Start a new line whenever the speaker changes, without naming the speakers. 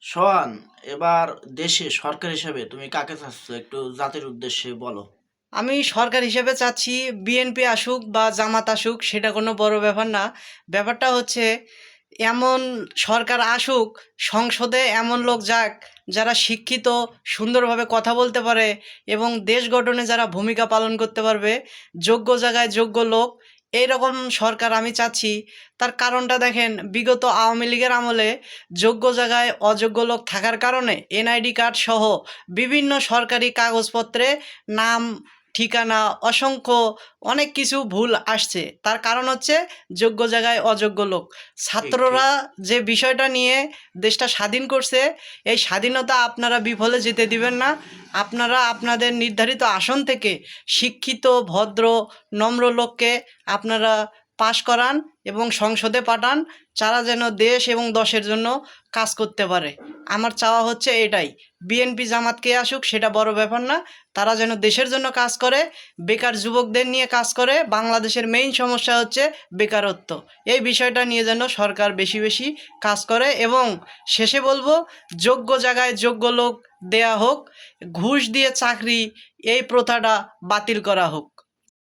সোহান, এবার দেশে সরকার হিসেবে তুমি কাকে চাচ্ছ একটু জাতির উদ্দেশ্যে বলো।
আমি সরকার হিসেবে চাচ্ছি বিএনপি আসুক বা জামাত আসুক, সেটা কোনো বড় ব্যাপার না। ব্যাপারটা হচ্ছে এমন সরকার আসুক, সংসদে এমন লোক যাক যারা শিক্ষিত, সুন্দরভাবে কথা বলতে পারে এবং দেশ গঠনে যারা ভূমিকা পালন করতে পারবে, যোগ্য জায়গায় যোগ্য লোক, এইরকম সরকার আমি চাচ্ছি। তার কারণটা দেখেন, বিগত আওয়ামী লীগের আমলে যোগ্য জায়গায় অযোগ্য লোক থাকার কারণে এনআইডি কার্ড সহ বিভিন্ন সরকারি কাগজপত্রে নাম, ঠিকানা, অসংখ্য অনেক কিছু ভুল আসছে। তার কারণ হচ্ছে যোগ্য জায়গায় অযোগ্য লোক।
ঠিক ঠিক।
ছাত্ররা যে বিষয়টা নিয়ে দেশটা স্বাধীন করছে, এই স্বাধীনতা আপনারা বিফলে যেতে দিবেন না। আপনারা আপনাদের নির্ধারিত আসন থেকে শিক্ষিত, ভদ্র, নম্র লোককে আপনারা পাশ করান এবং সংসদে পাঠান, যারা যেন দেশ এবং দশের জন্য কাজ করতে পারে। আমার চাওয়া হচ্ছে এটাই। বিএনপি জামাত কে আসুক সেটা বড় ব্যাপার না, তারা যেন দেশের জন্য কাজ করে, বেকার যুবকদের নিয়ে কাজ করে। বাংলাদেশের মেইন সমস্যা হচ্ছে বেকারত্ব। এই বিষয়টা নিয়ে যেন সরকার বেশি বেশি কাজ করে এবং শেষে বলবো, যোগ্য জায়গায় যোগ্য লোক দেয়া হোক, ঘুষ দিয়ে চাকরি, এই প্রথাটা বাতিল করা হোক।